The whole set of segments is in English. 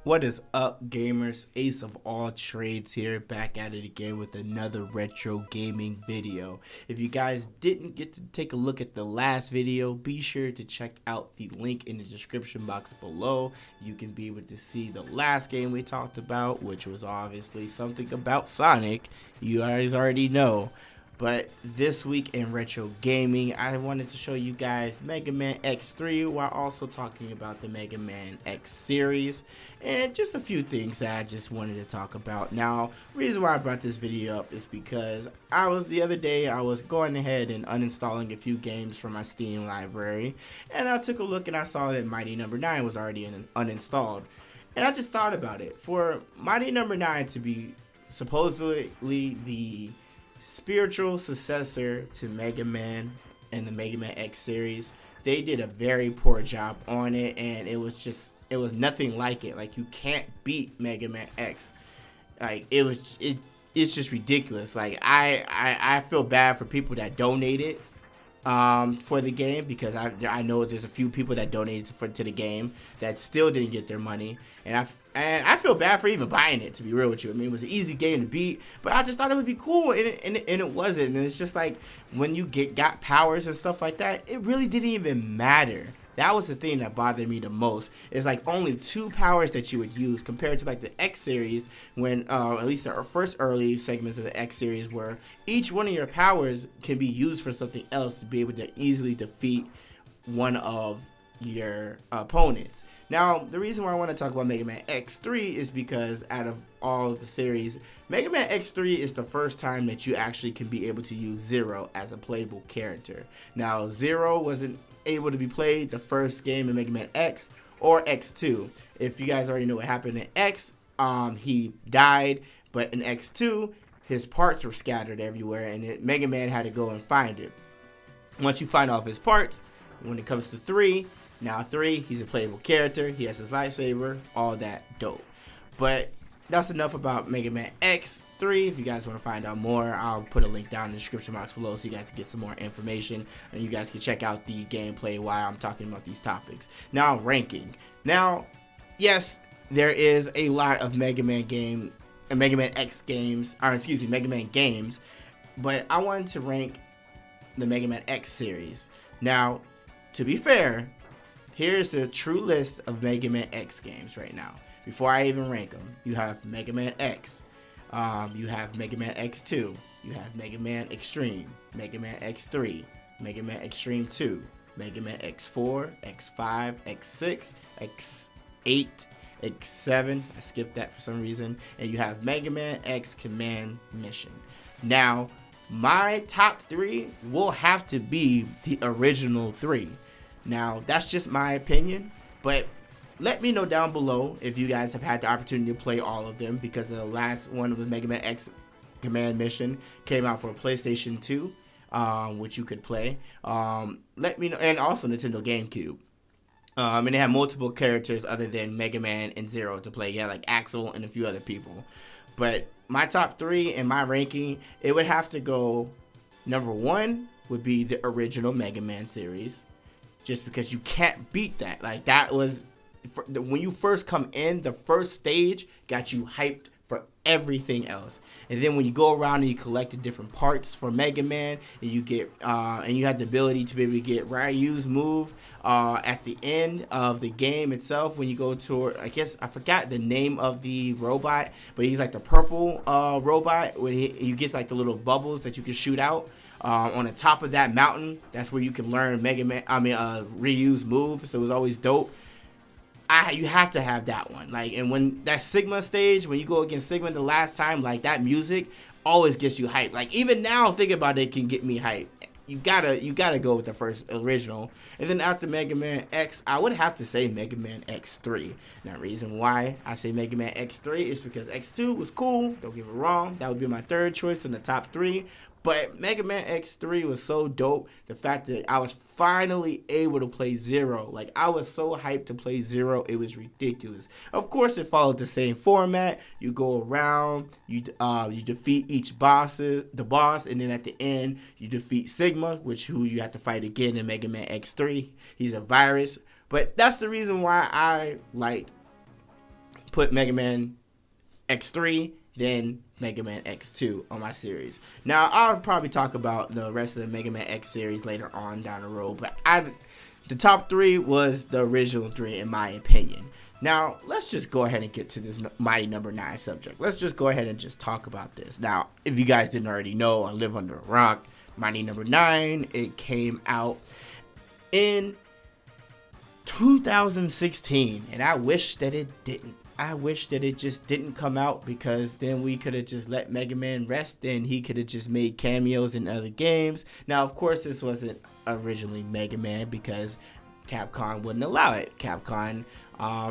What is up, gamers? Ace of all trades here, back at it again with another retro gaming video. If you guys didn't get to take a look at the last video, be sure to check out the link in the description box below. You can be able to see the last game we talked about, which was obviously something about Sonic. You guys already know. But this week in retro gaming, I wanted to show you guys Megaman X3 while also talking about the Megaman X series and just a few things that I just wanted to talk about. Now, the reason why I brought this video up is because the other day I was going ahead and uninstalling a few games from my Steam library, and I took a look and I saw that Mighty Number 9 was already uninstalled. And I just thought about it. For Mighty Number 9 to be supposedly the spiritual successor to Mega Man and the Mega Man X series, they did a very poor job on it, and it was nothing like it. Like, you can't beat Mega Man X. Like, it's just ridiculous. Like, I feel bad for people that donated for the game, because I know there's a few people that donated to the game that still didn't get their money, and I feel bad for even buying it, to be real with you. I mean, it was an easy game to beat, but I just thought it would be cool, and it wasn't. And it's just like, when you got powers and stuff like that, it really didn't even matter. That was the thing that bothered me the most. It's like only 2 powers that you would use, compared to like the X series, when at least the first early segments of the X series, where each one of your powers can be used for something else to be able to easily defeat one of your opponents. Now, the reason why I want to talk about Mega Man X3 is because out of all of the series, Mega Man X3 is the first time that you actually can be able to use Zero as a playable character. Now, Zero wasn't able to be played the first game in Mega Man X or X2. If you guys already know what happened in X, he died, but in X2, his parts were scattered everywhere, and Mega Man had to go and find it. Once you find all of his parts, when it comes to 3, now 3, he's a playable character, he has his lightsaber, all that dope. But that's enough about Mega Man X3. If you guys want to find out more, I'll put a link down in the description box below so you guys can get some more information, and you guys can check out the gameplay while I'm talking about these topics. Now, ranking. Now, yes, there is a lot of Mega Man X games, or excuse me, Mega Man games, but I wanted to rank the Mega Man X series. Now, to be fair, here's the true list of Mega Man X games right now. Before I even rank them, you have Mega Man X, you have Mega Man X2, you have Mega Man Extreme, Mega Man X3, Mega Man Extreme 2, Mega Man X4, X5, X6, X8, X7, I skipped that for some reason, and you have Mega Man X Command Mission. Now, my top 3 will have to be the original 3. Now, that's just my opinion, but let me know down below if you guys have had the opportunity to play all of them, because the last one with Mega Man X Command Mission came out for PlayStation 2, which you could play. Let me know, and also Nintendo GameCube. And they have multiple characters other than Mega Man and Zero to play. Yeah, like Axel and a few other people. But my top 3 in my ranking, it would have to go, number 1 would be the original Mega Man series, just because you can't beat that. Like, that was, when you first come in, the first stage got you hyped for everything else. And then when you go around and you collect the different parts for Mega Man, and you get and you have the ability to be able to get Ryu's move at the end of the game itself, when you go to, I guess I forgot the name of the robot, but he's like the purple robot, when he gets like the little bubbles that you can shoot out on the top of that mountain. That's where you can learn Ryu's move. So it was always dope. You have to have that one. Like, and when that Sigma stage, when you go against Sigma the last time, like, that music always gets you hyped. Like, even now, thinking about it can get me hyped. You gotta go with the first original. And then after Mega Man X, I would have to say Mega Man X3. Now, the reason why I say Mega Man X3 is because X2 was cool, don't get me wrong. That would be my 3rd choice in the top 3. But Mega Man X3 was so dope. The fact that I was finally able to play Zero. Like, I was so hyped to play Zero. It was ridiculous. Of course, it followed the same format. You go around, you defeat the boss, and then at the end, you defeat Sigma, who you have to fight again in Mega Man X3. He's a virus. But that's the reason why I liked put Mega Man X3, then Mega Man X2 on my series. Now, I'll probably talk about the rest of the Mega Man X series later on down the road, but the top 3 was the original 3 in my opinion. Now, let's just go ahead and get to this Mighty Number 9 subject. Let's just go ahead and just talk about this. Now, if you guys didn't already know, I live under a rock. Mighty Number 9, it came out in 2016, and I wish that it didn't. I wish that it just didn't come out, because then we could have just let Mega Man rest and he could have just made cameos in other games. Now, of course, this wasn't originally Mega Man because Capcom wouldn't allow it. Capcom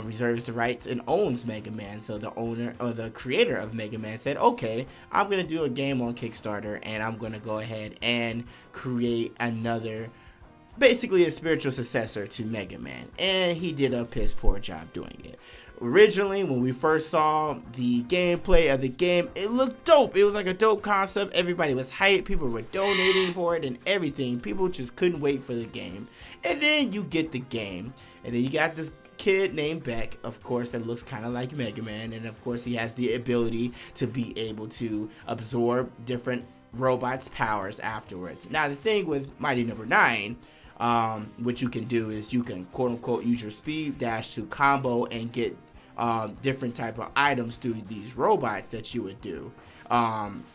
reserves the rights and owns Mega Man. So the owner or the creator of Mega Man said, okay, I'm going to do a game on Kickstarter and I'm going to go ahead and create another, basically a spiritual successor to Mega Man. And he did a piss poor job doing it. Originally, when we first saw the gameplay of the game, it looked dope. It was like a dope concept. Everybody was hyped. People were donating for it and everything. People just couldn't wait for the game. And then you get the game. And then you got this kid named Beck, of course, that looks kind of like Mega Man. And of course, he has the ability to be able to absorb different robots' powers afterwards. Now, the thing with Mighty Number 9, what you can do is you can quote-unquote use your speed dash to combo and get different type of items through these robots that you would do. And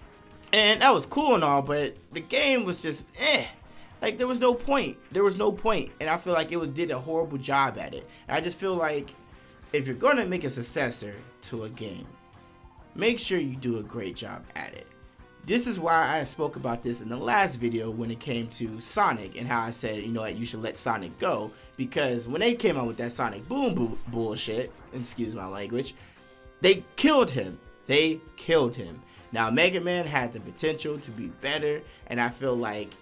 that was cool and all, but the game was just like there was no point. And I feel like it did a horrible job at it. And I just feel like if you're gonna make a successor to a game, make sure you do a great job at it. This is why I spoke about this in the last video when it came to Sonic and how I said, you know what, you should let Sonic go, because when they came out with that Sonic Boom bullshit, excuse my language, they killed him. Now, Mega Man had the potential to be better, and I feel like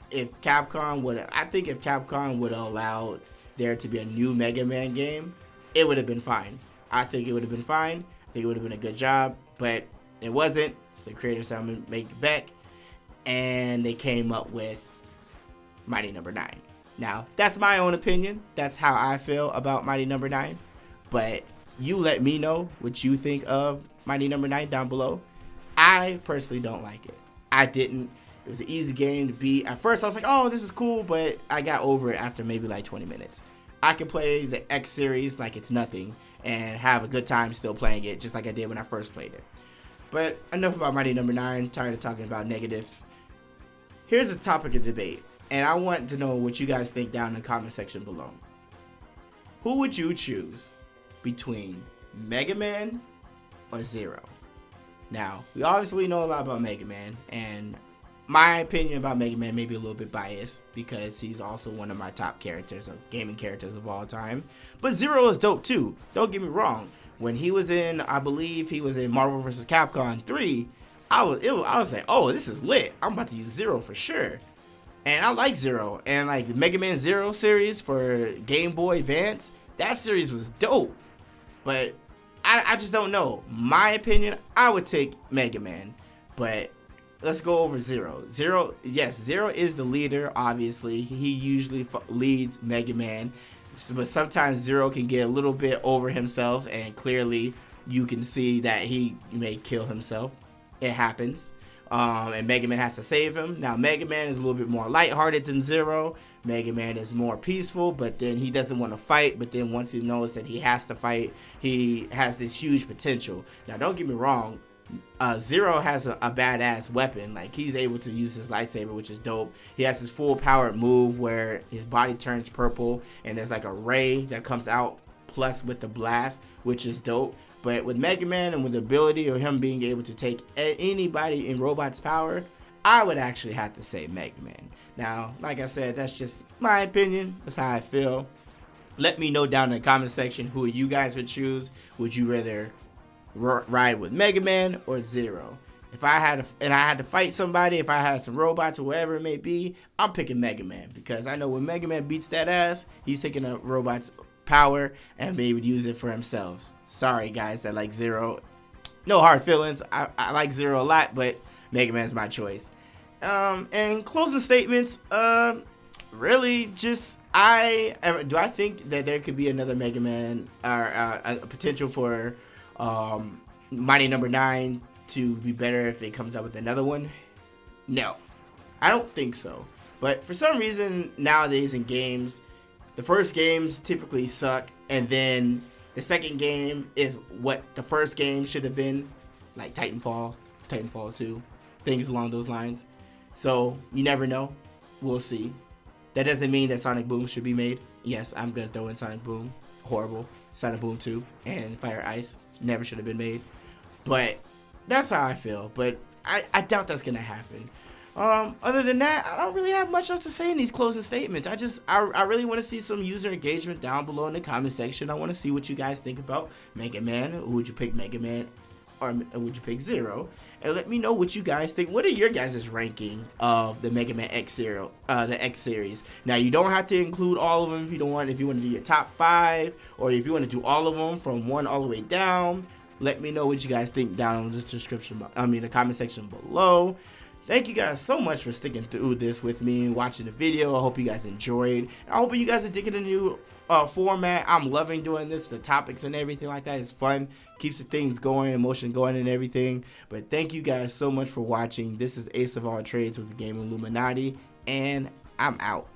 if Capcom would have allowed there to be a new Mega Man game, it would have been fine. I think it would have been fine. I think it would have been a good job, but it wasn't. So the creators had to make it back, and they came up with Mighty Number 9. Now, that's my own opinion. That's how I feel about Mighty Number 9. But you let me know what you think of Mighty Number 9 down below. I personally don't like it. I didn't. It was an easy game to beat. At first, I was like, oh, this is cool, but I got over it after maybe like 20 minutes. I can play the X series like it's nothing and have a good time still playing it, just like I did when I first played it. But enough about Mighty Number 9. Tired of talking about negatives. Here's a topic of debate, and I want to know what you guys think down in the comment section below. Who would you choose between Mega Man or Zero? Now, we obviously know a lot about Mega Man, and my opinion about Mega Man may be a little bit biased because he's also one of my top characters, gaming characters of all time. But Zero is dope too. Don't get me wrong. When he was in, I believe he was in Marvel vs. Capcom 3, I was like, oh, this is lit. I'm about to use Zero for sure. And I like Zero. And like the Mega Man Zero series for Game Boy Advance, that series was dope. But I just don't know. My opinion, I would take Mega Man. But let's go over Zero. Zero is the leader, obviously. He usually leads Mega Man. But sometimes Zero can get a little bit over himself, and clearly you can see that he may kill himself. It happens. And Mega Man has to save him. Now, Mega Man is a little bit more lighthearted than Zero. Mega Man is more peaceful, but then he doesn't want to fight. But then once he knows that he has to fight, he has this huge potential. Now, don't get me wrong. Zero has a badass weapon. Like, he's able to use his lightsaber, which is dope. He has his full powered move where his body turns purple and there's like a ray that comes out plus with the blast, which is dope. But with Mega Man and with the ability of him being able to take anybody in robot's power, I would actually have to say Mega Man. Now, like I said, that's just my opinion. That's how I feel. Let me know down in the comment section who you guys would choose. Would you rather ride with Mega Man or Zero? If I had to fight somebody, if I had some robots or whatever it may be, I'm picking Mega Man, because I know when Mega Man beats that ass, he's taking a robot's power and maybe use it for himself. Sorry guys that like Zero, no hard feelings. I like Zero a lot, but Mega Man's my choice. And closing statements, really just do I think that there could be another Mega Man or a potential for Mighty Number 9 to be better if it comes out with another one? No, I don't think so. But for some reason nowadays in games, the first games typically suck, and then the second game is what the first game should have been, like Titanfall 2, things along those lines. So you never know. We'll see. That doesn't mean that Sonic Boom should be made. Yes, I'm gonna throw in Sonic Boom. Horrible. Sonic Boom 2 and Fire Ice never should have been made. But that's how I feel. But I doubt that's gonna happen. Other than that, I don't really have much else to say in these closing statements. I really want to see some user engagement down below in the comment section. I want to see what you guys think about Mega Man. Would you pick Mega Man, or would you pick Zero? And let me know what you guys think. What are your guys' ranking of the Mega Man X series, the X series? Now, you don't have to include all of them if you don't want. If you want to do your top 5, or if you want to do all of them from 1 all the way down, let me know what you guys think down in the description. The comment section below. Thank you guys so much for sticking through this with me and watching the video. I hope you guys enjoyed. I hope you guys are digging the new format. I'm loving doing this, the topics and everything like that. It's fun, keeps the things going, emotion going and everything. But thank you guys so much for watching. This is Ace of All Trades with the Game Illuminati, and I'm out.